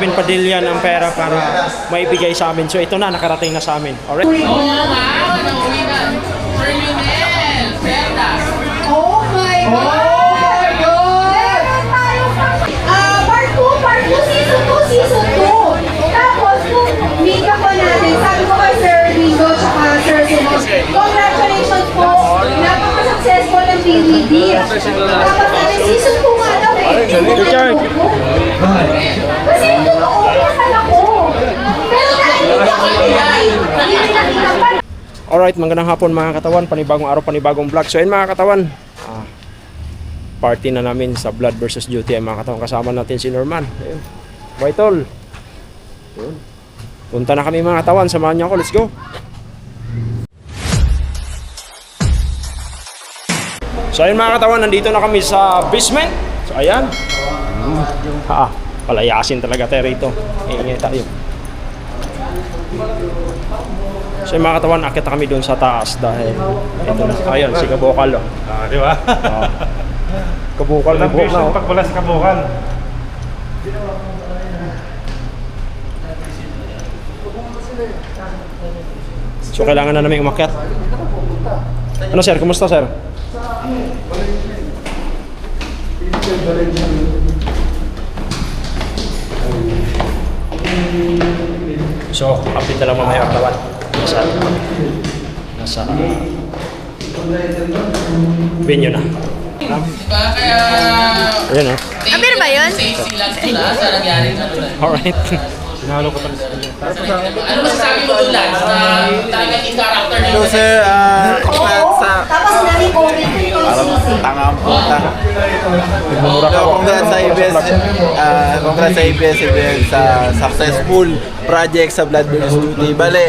Erwin Padilla ng pera para maibigay sa amin. So ito na, nakarating na sa amin. Alright? Oo nga, nauwi na. Sir Lionel, Bertas. Oh my God! Meron tayong part 2, season 2, season 2. Tapos, kung meet up po natin, sabi ko kay Sir Rigo tsaka Sir Simon, congratulations po! Napaka-successful ng DVD. Tapos natin, season 2 nga daw eh. Richard! Kasi yung totoo, nakala ko. Pero dahil hindi ako hindi nakita pa. Alright, magandang hapon mga katawan. Panibagong araw, panibagong vlog. So yun mga katawan, party na namin sa Blood vs. Duty. Mga katawan, kasama natin si Norman. Ayun. Vital. Ayun. Punta na kami mga katawan. Samahan niyo ako. Let's go. So ayun mga katawan, nandito na kami sa basement. So ayan. Palayasin talaga tayo rito. Ingay tayo. So yung mga katawan, akit na kami doon sa taas dahil ito na. Ayun, si Kabukal. Di ba? Kabukal na buhok na. Pag wala sa kabukal. So kailangan na namin umakyat. Ano sir, kumusta sir? So, update na lang mamaya katawan. Nasa venue na. Diba? Kaya... Ayan o. Pero ba yun? Safety lang sila sa nangyaring ano lang. Alright. Sinalo ko talaga. Ano masasabi mo doon, Lance, na talagang yung character nila? Hello sir, congrats sa Tapos namin comment ko yung sisi. tanga ang puta. Mura ka. Congrats sa ABS-CBN sa successful project sa Blood vs. Duty. Bale,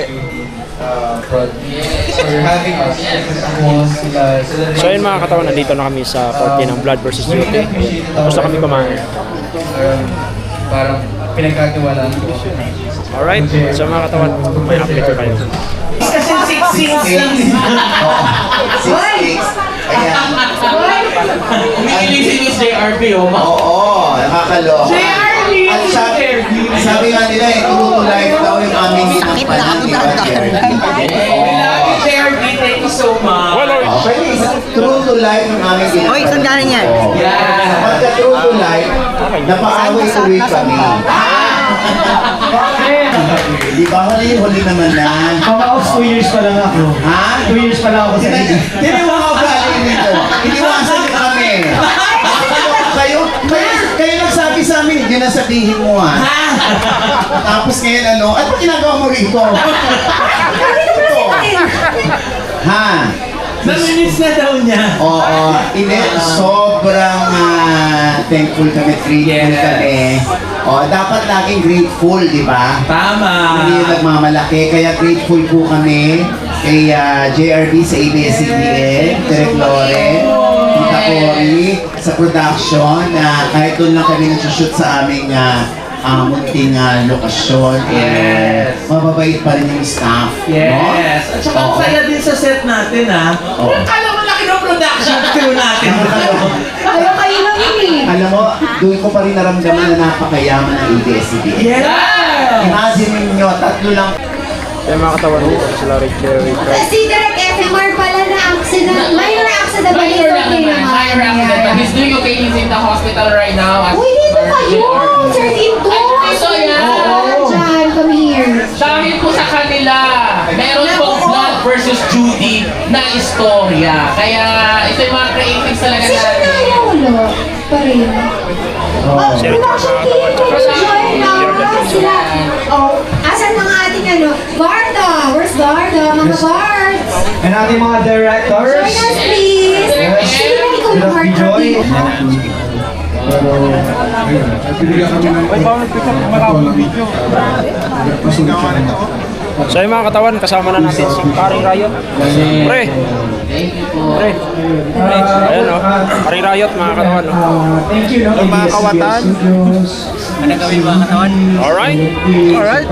So yun mga katawan, nandito na kami sa party ng Blood vs. Duty. Tapos na kami kumain. Parang pinagkatiwalaan ko. Alright, so mga katawan, may update ko kayo. Kasi 6 lang. Umiiling si Miss JRP, oh. oo, nakakaloka. At sabi nga nila, true to life daw yung aming sinampanan. JRP, thank you so much. True to life yung aming sinampanan. Hoy, saan galing yan? Pagka true to life, napaaway tuloy kami. Di ba huli naman na? Pamaos 2 years pa lang ako. Ha? 2 years pa lang ako sa Hindi mo ako galing dito. Iniwasan niyo kami. Kayo nagsabi sa amin, hindi na sabihin mo ha. Tapos ngayon ano, ano ginagawa mo rito? Ha? Naminis na daw niya. Oo, sobrang thankful kami, grateful kami. Dapat laging grateful, di ba? Tama. Hindi yung nagmamalaki, kaya grateful po kami kay JRB sa ABS-CBN, Direk Loren, Tita Cory, sa production, kahit doon lang kami nag-shoot sa aming munting lokasyon. Yes. Mababait pa rin yung staff. Yes. No? At saka ang saya din sa set natin ha. Kala mo laki ng production. Crew natin. Kaya kayo lang yun eh. Alam mo, doon ko pa rin naramdaman na napakayaman ng ABS-CBN. Yeah. Imagine ninyo, 3 lang. So yung mga katawan, dito sila Richard. Si Direk FMR pala na accident. Minor accident ba Minor lang naman. Minor accident. But he's doing okay. He's in the hospital right now. Uy, dito kayo! Sir Tinto! Ay, so yan. Diyan, come here. Dahil po sa kanila, meron pong Blood vs. Judy na istorya. Kaya ito yung mga creatives talaga Si Sean natin. na ulo. Pa rin. Si Richard Production mga team, katawan. join na sila. Oh, asan mga ating ano? Barda! Where's Barda? Mga Bard! And ating mga directors. Join us, please! Sino ikaw yung heart Joy. So yung mga katawan, kasama na natin si Paring Riot. Pre! Pre! Ayan o, Paring Riot mga katawan. Thank you, no? Mga kawatan. Ano gawin mga katawan? Alright? Alright.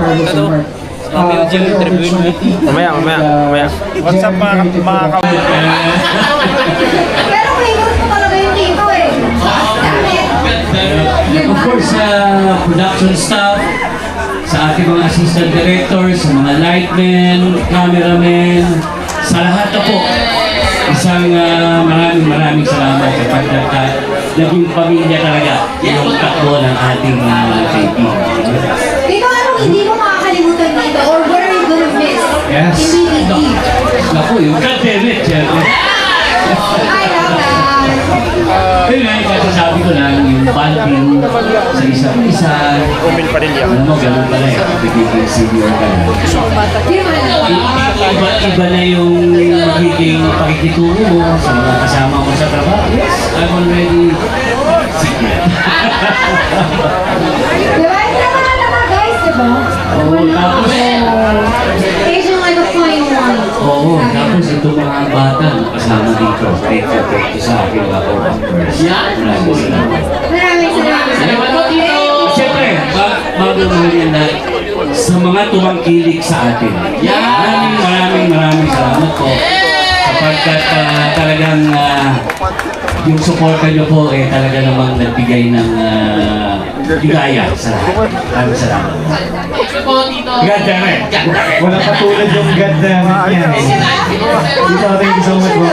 Mamaya. What's up mga Pero favorite ko talaga yung dito eh. Dami. of course, sa production staff, sa ating mga assistant directors, sa mga lightmen, cameramen, sa lahat na po. Isang maraming salamat sapagkat naging pamilya talaga yung takbo ng ating kaibigan. Dito, anong hindi mo makakalimutan dito? Or what are you gonna miss? Yes. Immediately. Naku, yung God damn it, syempre. I love that. Yun nga, yung masasabi ko lang, yung bonding sa isa't isa. Umil pa rin yan. Alam mo, ganun pala eh, magiging senior ka na. Di ba? Iba na yung magiging pakikitungo mo sa mga kasama mo sa trabaho. Yes, I'm already senior. Di ba? Tama na guys, di ba? Oo, tapos, Age yung ano ko yung one. oo, tapos itong mga bata na kasama dito, thank you sa aking mga co-workers. Yan. Maraming salamat. Maraming salamat. Salamat po, Tito. Siyempre, bago naman yan na sa mga tumangkilik sa atin. Maraming salamat po. Sapagkat talagang yung suporta nyo po talaga namang nagbigay ng ligaya sa lahat. Maraming salamat. Thank you po, Tito. God damn it! Walang katulad yung God damn it niya. Dito, thank you so much po.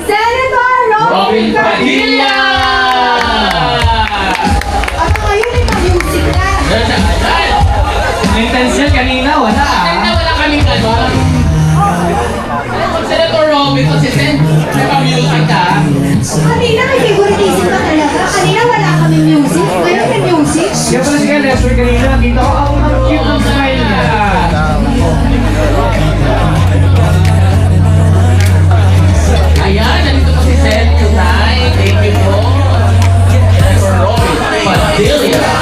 Senator Robin Padilla! Ano ngayon yung music na? Maintenance yan kanina, wala Wala kaming ganon. Senator Robin, kasi may pa-music ka. Kanina may favoritism ka talaga. Kanina wala kami music. Ngayon may music. Kaya pala siya, Lester, kanina nakita ko, ang cute ng smile niya. Ayan, nandito po si Sen tonight. Thank you po. Senator Robin Padilla.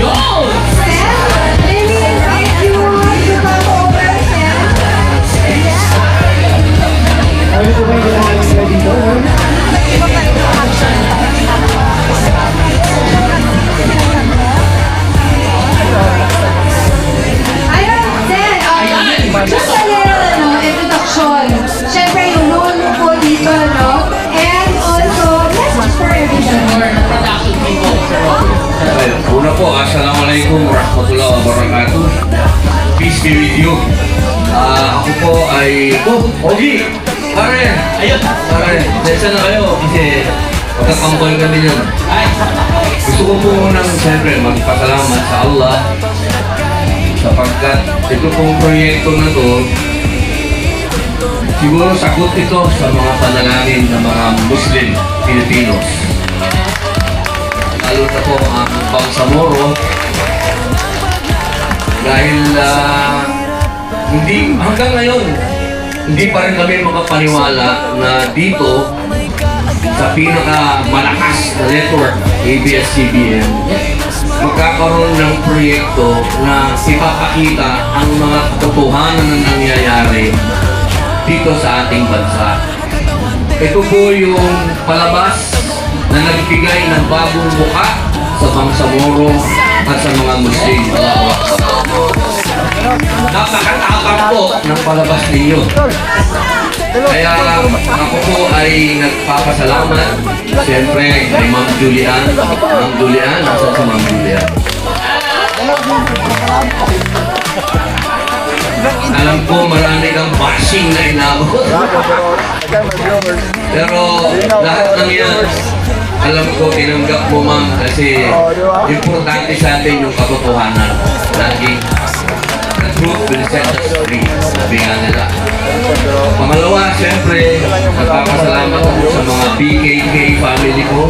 Yun! Sam, let me invite you to come over, Sam. Ano po ba yung ginagawa sila dito? Ayun, Sam, just a little introduction. Siyempre, yung role mo po dito, no? And also, message for everyone. Production people, Sir Robin. Una po, Assalamualaikum warahmatullahi wabarakatuh. Peace be with you. Ako po ay... Ogi! Pare! Ayun! Pare, desa na kayo kasi magkakambal kami yun. Gusto ko po unang siyempre magpasalamat sa Allah sapagkat ito pong proyekto na to siguro sagot ito sa mga panalangin ng mga Muslim Filipinos. Lalo na po ang Bangsamoro dahil hindi hanggang ngayon hindi pa rin kami makapaniwala na dito sa pinakamalakas na network ABS-CBN magkakaroon ng proyekto na ipapakita ang mga katotohanan na nangyayari dito sa ating bansa. Ito po yung palabas na nagbigay ng bagong buka sa Bangsamoro at sa mga Muslim. Napakatapang po ng palabas ninyo. Kaya ako po ay nagpapasalamat siyempre kay Ma'am Julian. Ma'am Julian, nasa si Ma'am Julian? Alam ko marami kang bashing na inabot. Pero lahat ng yan, alam ko tinanggap mo ma'am kasi importante sa atin yung katotohanan. Lagi, the truth will set us free. Sabi nga nila. Pangalawa, siyempre, nagpapasalamat ako sa mga BKK family ko.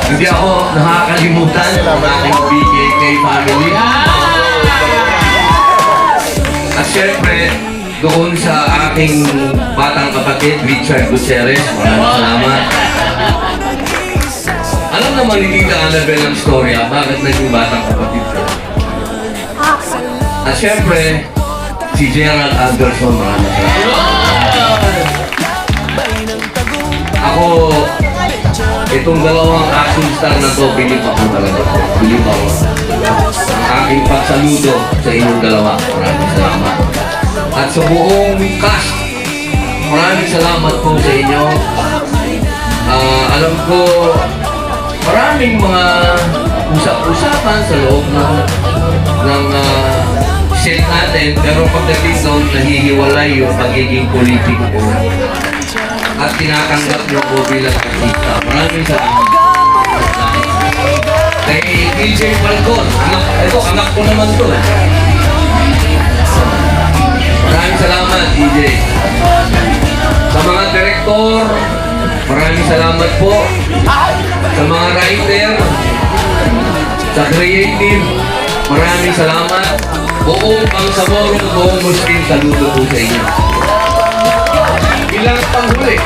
Hindi ako nakakalimutan ng aking BKK family. At siyempre, doon sa aking batang kapatid, Richard Gutierrez, maraming salamat. Alam naman ni Tita Annabel ang storya, bakit naging batang kapatid ko. At siyempre, si Gerald Anderson, maraming salamat. Ako, itong dalawang action star na to, bilib ako talaga. Bilib ako. Ang aking pagsaludo sa inyong dalawa. Maraming salamat. at sa buong cast, maraming salamat po sa inyo. Alam ko, maraming mga usap-usapan sa loob ng set natin, pero pagdating doon, nahihiwalay yung pagiging politiko ko at tinatanggap nyo po bilang artista. Maraming salamat. Kay PJ Falcon, anak ko naman to. Maraming salamat, PJ. Sa mga direktor, maraming salamat po. Sa mga writer, sa creative, maraming salamat. Buong Bangsamoro, buong Muslim, saludo po sa inyo. Bilang panghuli,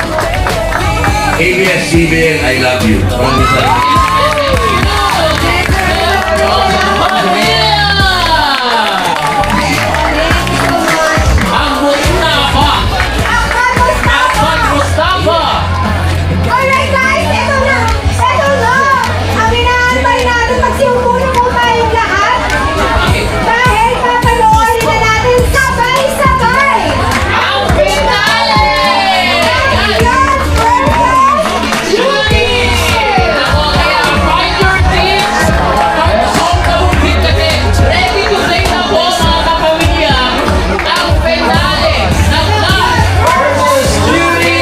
ABS-CBN, I love you. Maraming salamat. Alright guys, eto na! Eto na! Ang inaantay natin, magsiupo na po tayong lahat. Dahil papanoorin na natin sabay-sabay ang finale! Ayan, versus Judy! Ako, kaya find your teams! Pag-song na bukit kasi, ready to play na po mga kapamilya ang finale ng Blood versus Judy!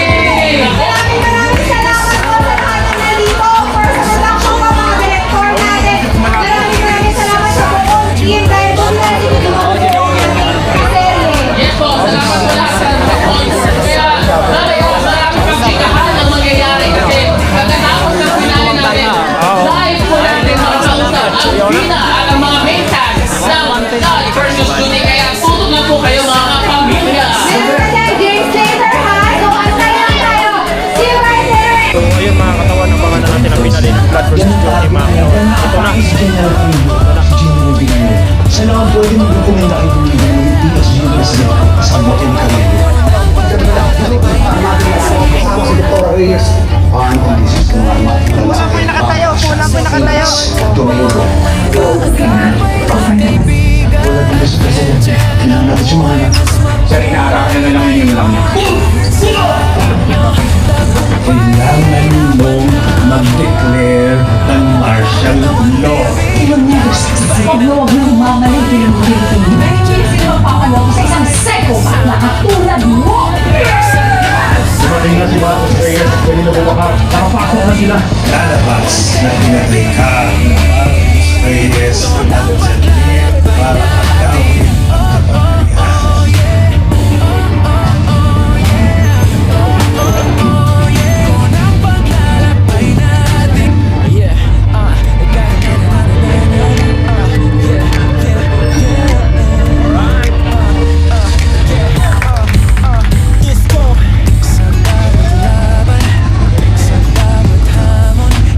Maraming salamat po sa lahat ng nandito. For sa production po, mga director natin. Maraming salamat sa buong team dahil doon natin itutuloy po ang aming serye. Yes po, salamat po lahat sa sponsor. Kaya marami pang chikahan ang mangyayari kasi pagkatapos ng finale natin, live po natin makausap ang Bina at ang mga main cast ng Blood versus Judy. Kaya tutok na po kayo mga kapamilya! Meron na tayo James Laser High. So, antayan tayo. See you right there. So ayun mga katawan, abangan na natin ang pinali ng Blood versus Judy mga katawan. Ito na. Sa lahat pwede mag-recommenda kayo kung hindi ka sa President kasama ko yung kami. Kailangan mong mag-declare ng martial law. Huwag na umamaling pinag-Pilipino. Hindi magpapalaw sa isang psychopath na katulad mo! Dumating na si Batos Reyes, kanina bumaka, nakapasok na sila. Lalabas na pinatay ka ng Batos Reyes natin sa tingin para agawin ang kapamilya.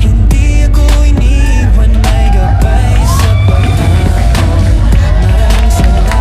Hindi ako iniwan, may gabay sa paghamon. Maraming salamat.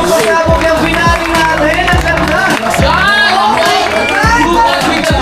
pasabog yung finale natin. Ang ganda. And congratulations,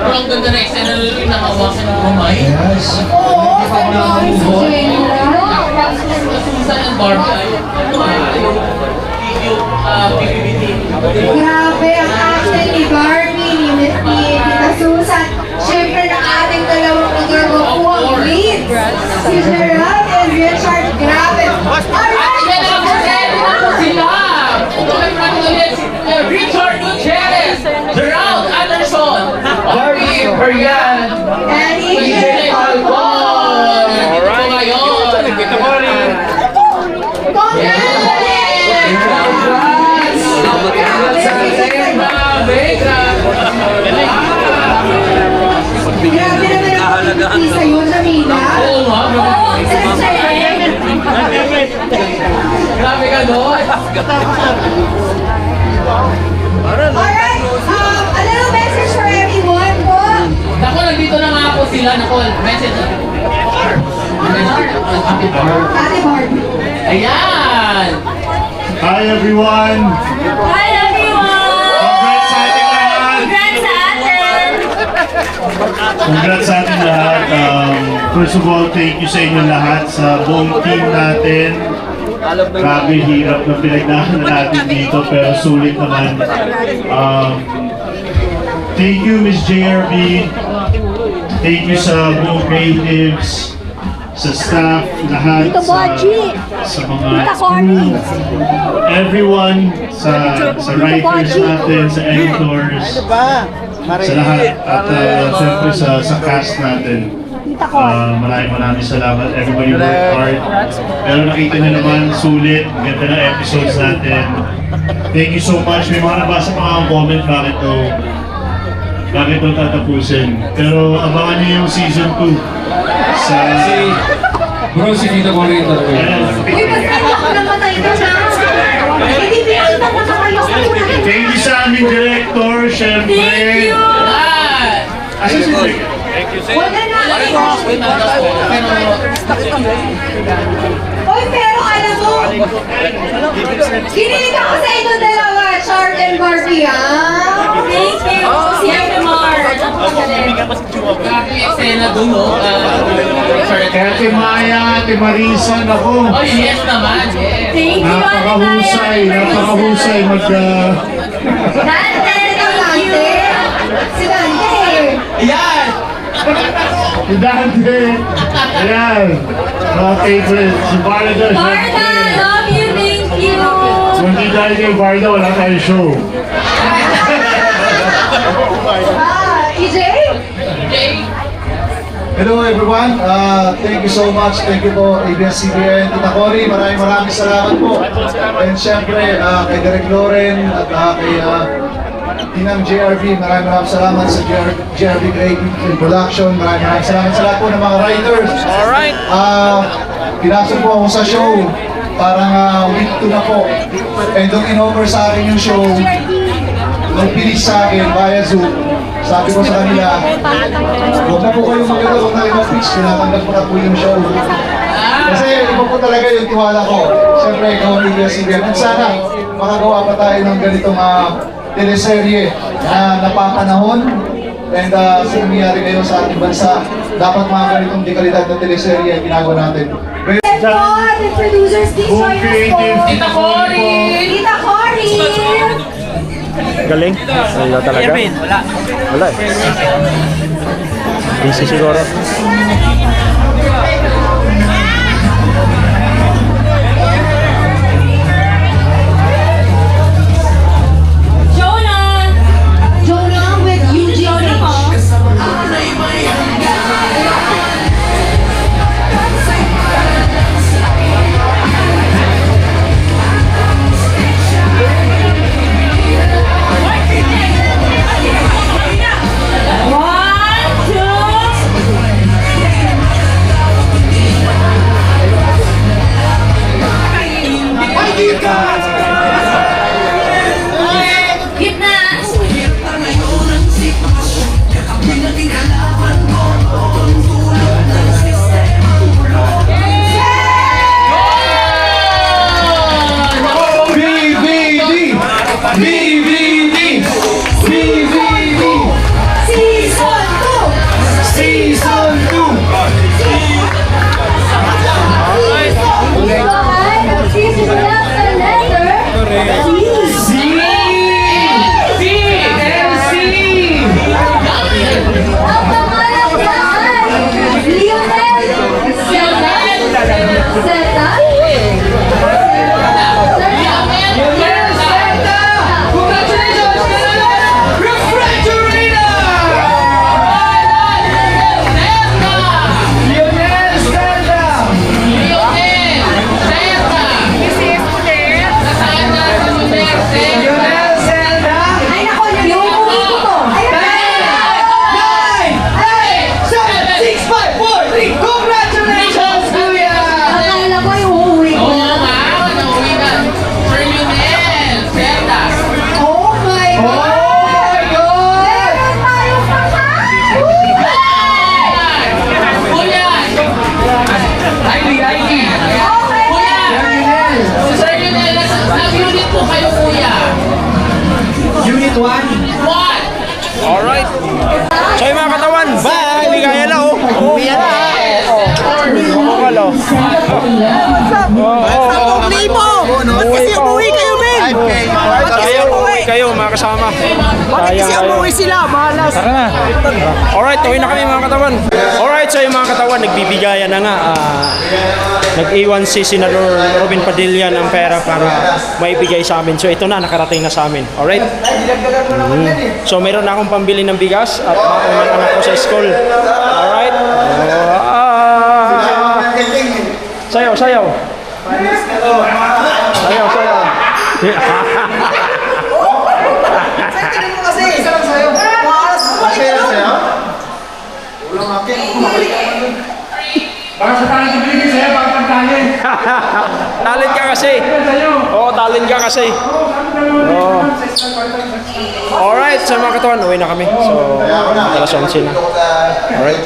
Ang ganda na eksena nila nakawasan ng kamay. Oo, Susan and Barbie. Yung PBBT. grabe ang action ni Barbie, ni Miss Tita Susan. Siyempre na ating dalawang nagagawa ang lead. Si Gerald and Richard, grabe. Alright! Richard Gutierrez, Gerald Anderson, Barbie Imperial, And EJ Falcon. Alright. Good morning. Grabe naman ang isa yun, Jamila. Oo nga, grabe ka doon. Alright, a little message for everyone po. Naku, nandito na nga po sila. Naku, message. Happy birthday. Ate Barbie. Ayan! Hi everyone! Hi everyone! Congrats sa ating lahat! Congrats sa atin! Congrats sa ating lahat. First of all, thank you sa inyo lahat, sa buong team natin. Grabe, hirap na pinagdaanan natin dito, pero sulit naman. Thank you, Miss JRB. Thank you sa buong creatives, sa staff, lahat, sa mga crew, everyone, sa writers natin, sa editors, sa lahat, at syempre sa cast natin. Maraming salamat. Everybody worked hard. Pero nakita nyo naman, sulit. Ganda ng episodes natin. Thank you so much. May mga nabasa pa akong comment bakit to tatapusin. Pero abangan nyo yung season 2 sa... Bro, si Tito Corrito. Uy, mas ako namatay ko na. Hindi pinakita na kayo sa tunay. Thank you sa aming director, syempre. Thank you! Asa si director? Wala na. Uy, pero alam mo, kinilig ako sa inyo dalawa, Chart and Barbie, ha? Thank you! Si Ate Mar! Napakagaling. Grabe yung eksena doon, no? Kaya Ate Maya, Ate Marisa, ako. Oh, yes naman, yes. Thank you, Ate Maya! Napakahusay Dante, thank you! Si Dante. Ayan! Si Dante. Ayan. Mga favorite. Si Barda. Barda, love you, thank you! Kung di dahil kay Barda, wala tayong show. EJ? Okay. Hello everyone, thank you so much. Thank you po ABS-CBN, Tita Cory, maraming salamat po. And syempre kay Derek Loren at kay Tinang JRB, maraming salamat sa JRB Creative Production. Maraming salamat sa lahat po ng mga writers. Alright. Pinasok po ako sa show, parang week 2 na po. And nung in-offer sa akin yung show, nung pinis sa akin via Zoom, sabi ko sa kanila, huwag na po kayong maganda, huwag na kayo mag-pitch, tinatanggap ko na po yung show. Kasi iba po talaga yung tiwala ko. Siyempre, ikaw ang ABS-CBN. At sana, makagawa pa tayo ng ganitong teleserye na napapanahon. And sa nangyayari ngayon sa ating bansa, dapat mga ganitong dekalidad na teleserye ang ginagawa natin. The producers, please join us po. Tita Cory! Tita Cory! Galing. Wala talaga. Wala eh. Busy siguro. Jonah with UGH. Alright. So yung mga katawan, bye! Hindi kaya na oh. Uwi na. Kasi umuwi kayo, men! Kayo mga kasama. Kasi umuwi sila, malas! Tara na. Alright, tuloy na kami mga katawan. Alright, so yung mga katawan, nagbibigayan na nga. Nag-iwan si Senador Robin Padilla ng pera para maibigay sa amin. So ito na, nakarating na sa amin. Alright? So meron na akong pambili ng bigas at maunang anak ko sa school. Alright? Sayaw, sayaw. Sayaw, sayaw. Baka sa talent yung binigay sa'yo, baka pagkain. Talent ka kasi. Oo, talent ka kasi. Oo. Alright, sa mga katawan, uwi na kami. So, alas 11 na. Alright.